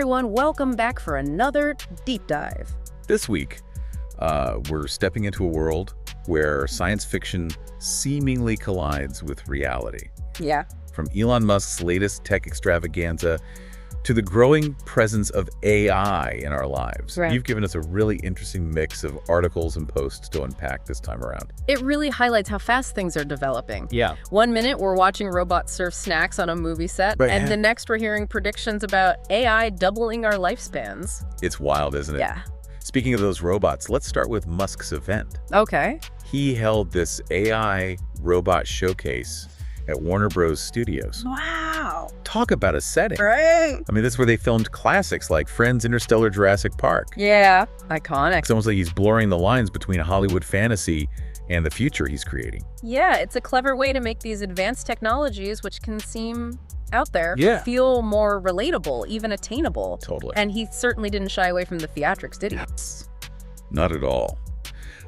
everyone, welcome back for another deep dive. This week, we're stepping into a world where science fiction seemingly collides with reality. Yeah. From Elon Musk's latest tech extravaganza to the growing presence of AI in our lives. Right. You've given us a really interesting mix of articles and posts to unpack this time around. It really highlights how fast things are developing. Yeah. 1 minute, we're watching robots serve snacks on a movie set, Right. and the next we're hearing predictions about AI doubling our lifespans. It's wild, isn't it? Yeah. Speaking of those robots, let's start with Musk's event. Okay. He held this AI robot showcase at Warner Bros. Studios. Wow. Talk about a setting. Right. I mean, this is where they filmed classics like Friends, Interstellar, Jurassic Park. Yeah. Iconic. It's almost like he's blurring the lines between Hollywood fantasy and the future he's creating. Yeah, it's a clever way to make these advanced technologies, which can seem out there, Yeah. feel more relatable, even attainable. Totally. And he certainly didn't shy away from the theatrics, did he? Not at all.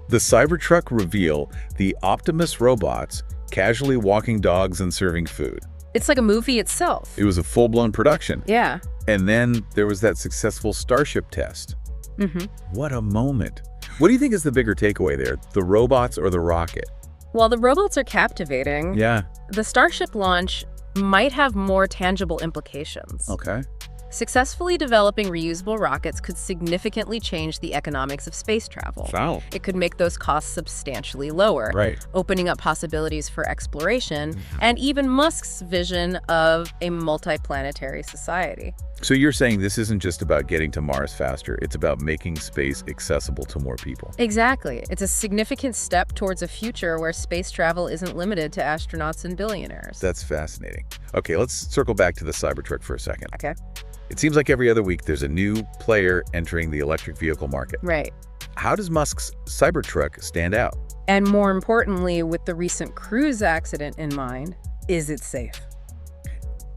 The Cybertruck reveal the Optimus robots casually walking dogs and serving food. It's like a movie itself. It was a full-blown production. Yeah. And then there was that successful Starship test. Mm-hmm. What a moment. What do you think is the bigger takeaway there, the robots or the rocket? While the robots are captivating, Yeah. the Starship launch might have more tangible implications. Okay. Successfully developing reusable rockets could significantly change the economics of space travel. Wow. It could make those costs substantially lower, Right. opening up possibilities for exploration and even Musk's vision of a multiplanetary society. So you're saying this isn't just about getting to Mars faster, it's about making space accessible to more people. Exactly. It's a significant step towards a future where space travel isn't limited to astronauts and billionaires. That's fascinating. Okay, let's circle back to the Cybertruck for a second. Okay. It seems like every other week there's a new player entering the electric vehicle market. Right. How does Musk's Cybertruck stand out? And more importantly, with the recent cruise accident in mind, is it safe?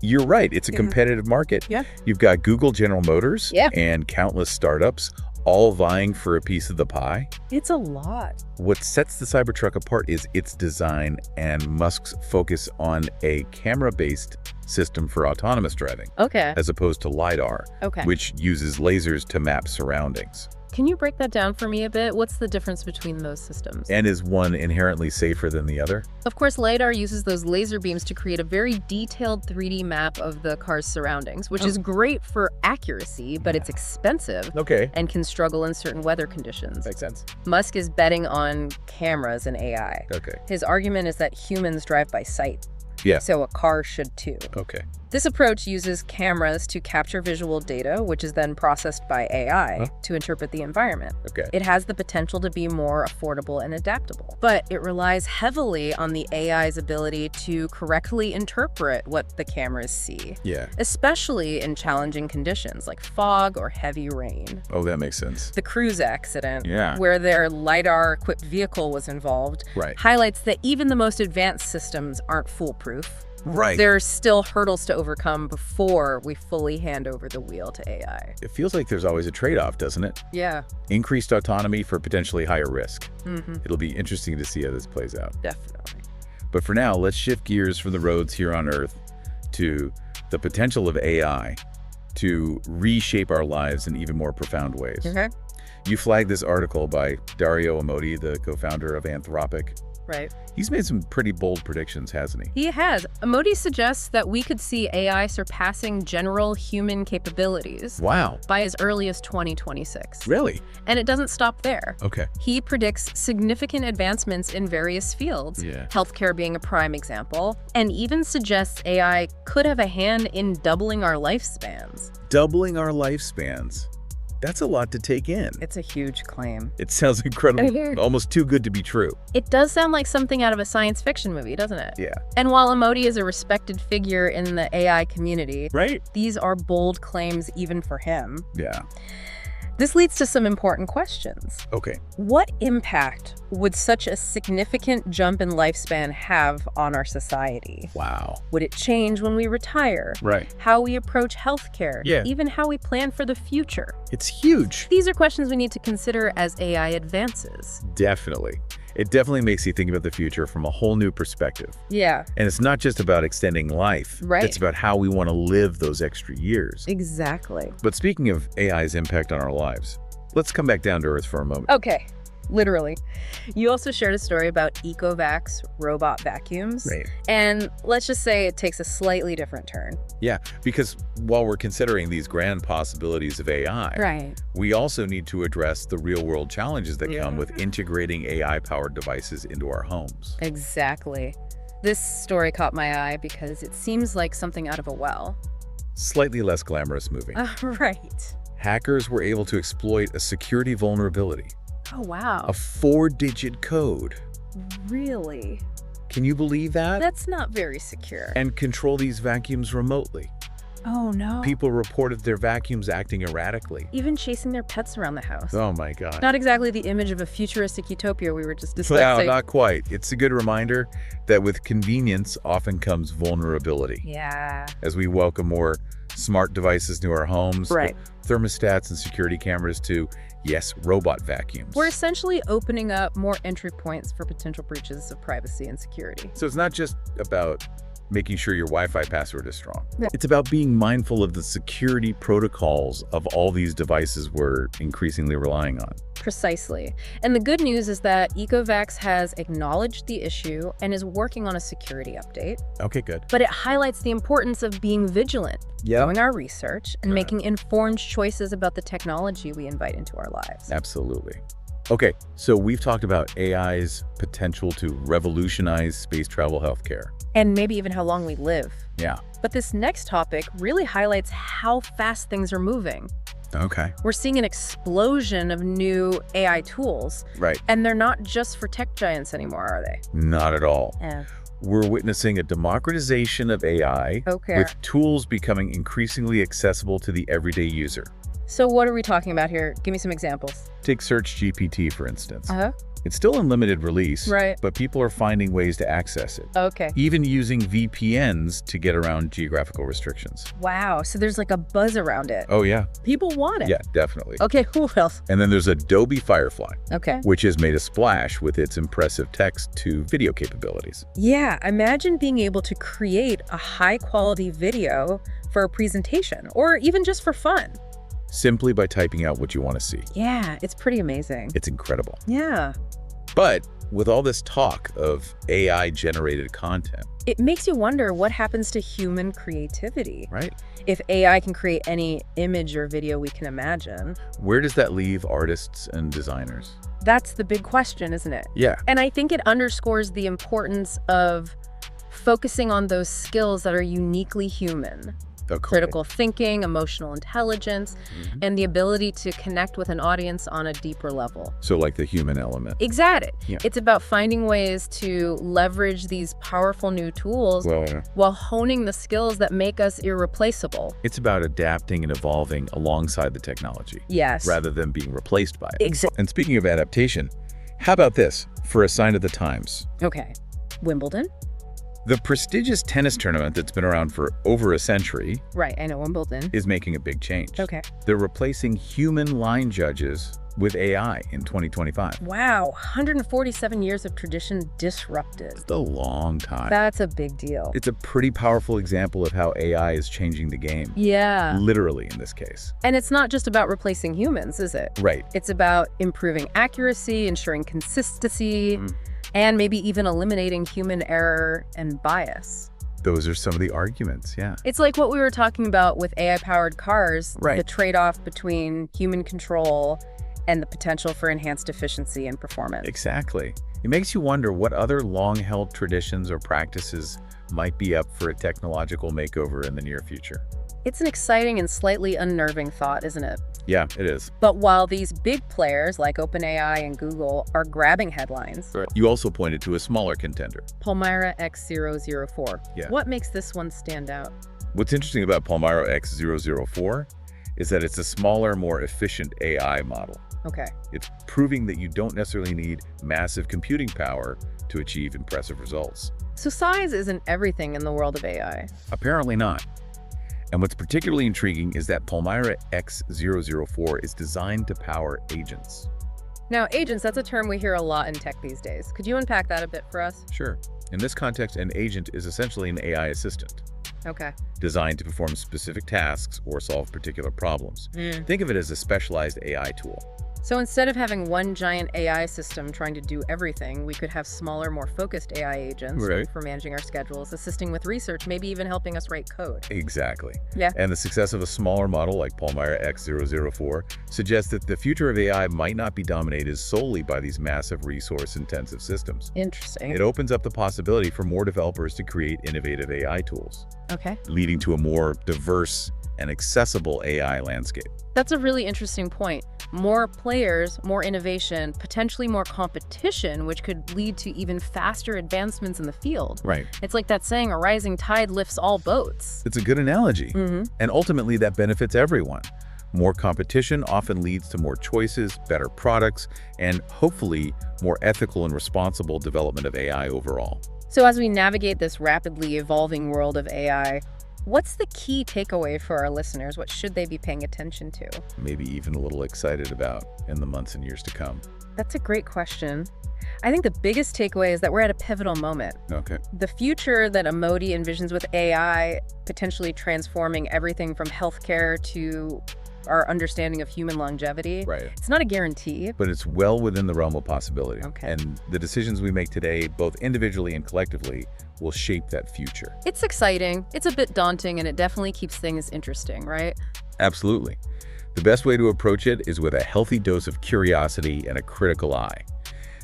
You're right, it's a competitive market. Yeah. You've got Google, General Motors, Yeah. and countless startups all vying for a piece of the pie. It's a lot. What sets the Cybertruck apart is its design and Musk's focus on a camera-based system for autonomous driving, Okay. as opposed to LiDAR, Okay. which uses lasers to map surroundings. Can you break that down for me a bit? What's the difference between those systems? And is one inherently safer than the other? Of course, LiDAR uses those laser beams to create a very detailed 3D map of the car's surroundings, which is great for accuracy, but it's expensive Okay. and can struggle in certain weather conditions. Makes sense. Musk is betting on cameras and AI. Okay. His argument is that humans drive by sight, Yeah. so a car should too. Okay. This approach uses cameras to capture visual data, which is then processed by AI to interpret the environment. Okay. It has the potential to be more affordable and adaptable, but it relies heavily on the AI's ability to correctly interpret what the cameras see, Yeah. especially in challenging conditions like fog or heavy rain. Oh, that makes sense. The cruise accident, Yeah. where their LiDAR-equipped vehicle was involved, Right. highlights that even the most advanced systems aren't foolproof. Right. There are still hurdles to overcome before we fully hand over the wheel to AI. It feels like there's always a trade-off, doesn't it? Yeah, Increased autonomy for potentially higher risk. mm-hmm, It'll be interesting to see how this plays out. definitely. But for now, let's shift gears from the roads here on Earth to the potential of AI to reshape our lives in even more profound ways. Okay, You flagged this article by Dario Amodei, the co-founder of Anthropic. right. He's made some pretty bold predictions, hasn't he? He has. Amodei suggests that we could see AI surpassing general human capabilities Wow. by as early as 2026. Really? And it doesn't stop there. Okay. He predicts significant advancements in various fields, Yeah. healthcare being a prime example, and even suggests AI could have a hand in doubling our lifespans. Doubling our lifespans. That's a lot to take in. It's a huge claim. It sounds incredible, almost too good to be true. It does sound like something out of a science fiction movie, doesn't it? Yeah. And while Amodei is a respected figure in the AI community, Right? these are bold claims even for him. Yeah. This leads to some important questions. Okay. What impact would such a significant jump in lifespan have on our society? Wow. Would it change when we retire? Right. How we approach healthcare? Yeah. Even how we plan for the future? It's huge. These are questions we need to consider as AI advances. Definitely. It definitely makes you think about the future from a whole new perspective. Yeah, And it's not just about extending life. Right. It's about how we want to live those extra years. exactly. But speaking of AI's impact on our lives, let's come back down to earth for a moment. Okay, literally. You also shared a story about Ecovacs robot vacuums. Right. And let's just say it takes a slightly different turn. Yeah, because while we're considering these grand possibilities of AI, Right. we also need to address the real-world challenges that come with integrating AI-powered devices into our homes. Exactly. This story caught my eye because it seems like something out of a well. Slightly less glamorous movie. Right. Hackers were able to exploit a security vulnerability, Oh, wow. a 4-digit code. Really? Can you believe that? That's not very secure. And control these vacuums remotely. Oh, no. People reported their vacuums acting erratically. Even chasing their pets around the house. Oh my God. Not exactly the image of a futuristic utopia we were just Well, discussing. not quite. It's a good reminder that with convenience often comes vulnerability. Yeah. As we welcome more smart devices to our homes, Right. thermostats and security cameras to, yes, robot vacuums. We're essentially opening up more entry points for potential breaches of privacy and security. So it's not just about making sure your Wi-Fi password is strong. Yeah. It's about being mindful of the security protocols of all these devices we're increasingly relying on. Precisely. And the good news is that Ecovacs has acknowledged the issue and is working on a security update. Okay, good. But it highlights the importance of being vigilant, doing our research, and making informed choices about the technology we invite into our lives. Absolutely. Okay, so we've talked about AI's potential to revolutionize space travel healthcare. And maybe even how long we live. Yeah. But this next topic really highlights how fast things are moving. Okay. We're seeing an explosion of new AI tools, Right. and they're not just for tech giants anymore, are they? Not at all. Yeah. We're witnessing a democratization of AI Okay. with tools becoming increasingly accessible to the everyday user. So what are we talking about here? Give me some examples. Take Search GPT, for instance. Uh-huh. It's still in limited release, Right. but people are finding ways to access it, Okay. even using VPNs to get around geographical restrictions. Wow. So there's like a buzz around it. Oh, yeah. People want it. Yeah, definitely. Okay, who else? And then there's Adobe Firefly, Okay. which has made a splash with its impressive text-to-video capabilities. Yeah, imagine being able to create a high-quality video for a presentation or even just for fun. Simply by typing out what you want to see. Yeah, it's pretty amazing. It's incredible. Yeah. But with all this talk of AI-generated content, It makes you wonder what happens to human creativity. right? If AI can create any image or video we can imagine, Where does that leave artists and designers? that's the big question, isn't it? Yeah. And I think it underscores the importance of focusing on those skills that are uniquely human. Okay. Critical thinking, emotional intelligence, and the ability to connect with an audience on a deeper level. So like the human element. Exactly. Yeah. It's about finding ways to leverage these powerful new tools Well, while honing the skills that make us irreplaceable. it's about adapting and evolving alongside the technology Yes. rather than being replaced by it. Exactly. And speaking of adaptation, how about this for a sign of the times? Okay. Wimbledon? The prestigious tennis tournament that's been around for over a century Right, I know Wimbledon. is making a big change. Okay. They're replacing human line judges with AI in 2025. Wow, 147 years of tradition disrupted. It's a long time. That's a big deal. It's a pretty powerful example of how AI is changing the game. Yeah. Literally in this case. And it's not just about replacing humans, is it? Right. It's about improving accuracy, ensuring consistency, and maybe even eliminating human error and bias. Those are some of the arguments, yeah. It's like what we were talking about with AI-powered cars, Right. the trade-off between human control and the potential for enhanced efficiency and performance. Exactly. It makes you wonder what other long-held traditions or practices might be up for a technological makeover in the near future. It's an exciting and slightly unnerving thought, isn't it? Yeah, it is. But while these big players like OpenAI and Google are grabbing headlines, You also pointed to a smaller contender. Palmyra X004. Yeah. What makes this one stand out? What's interesting about Palmyra X004 is that it's a smaller, more efficient AI model. Okay. It's proving that you don't necessarily need massive computing power to achieve impressive results. So size isn't everything in the world of AI. Apparently not. And what's particularly intriguing is that Palmyra X004 is designed to power agents. Now, agents, that's a term we hear a lot in tech these days. Could you unpack that a bit for us? Sure. In this context, an agent is essentially an AI assistant Okay. designed to perform specific tasks or solve particular problems. Think of it as a specialized AI tool. So instead of having one giant AI system trying to do everything, we could have smaller, more focused AI agents Right. for managing our schedules, assisting with research, maybe even helping us write code. Exactly. Yeah. And the success of a smaller model like Palmyra X004 suggests that the future of AI might not be dominated solely by these massive resource-intensive systems. Interesting. It opens up the possibility for more developers to create innovative AI tools, Okay. leading to a more diverse and accessible AI landscape. That's a really interesting point. More players, more innovation, potentially more competition, which could lead to even faster advancements in the field. Right. It's like that saying, a rising tide lifts all boats. It's a good analogy. Mm-hmm. And ultimately, that benefits everyone. More competition often leads to more choices, better products, and hopefully more ethical and responsible development of AI overall. So as we navigate this rapidly evolving world of AI, what's the key takeaway for our listeners? What should they be paying attention to? Maybe even a little excited about in the months and years to come. That's a great question. I think the biggest takeaway is that we're at a pivotal moment. Okay. The future that Amodi envisions with AI potentially transforming everything from healthcare to our understanding of human longevity. Right. It's not a guarantee. But it's well within the realm of possibility. Okay. And the decisions we make today, both individually and collectively, will shape that future. It's exciting, it's a bit daunting, and it definitely keeps things interesting, right? Absolutely. The best way to approach it is with a healthy dose of curiosity and a critical eye.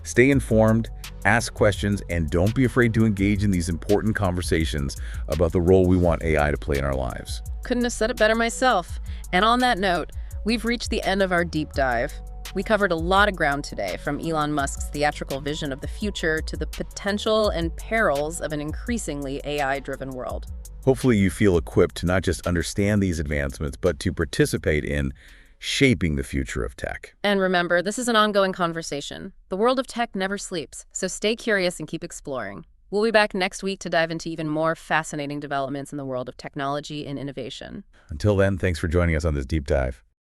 Stay informed, ask questions, and don't be afraid to engage in these important conversations about the role we want AI to play in our lives. Couldn't have said it better myself. And on that note, we've reached the end of our deep dive. We covered a lot of ground today, from Elon Musk's theatrical vision of the future to the potential and perils of an increasingly AI-driven world. Hopefully you feel equipped to not just understand these advancements, but to participate in shaping the future of tech. And remember, this is an ongoing conversation. The world of tech never sleeps, so stay curious and keep exploring. We'll be back next week to dive into even more fascinating developments in the world of technology and innovation. Until then, thanks for joining us on this deep dive.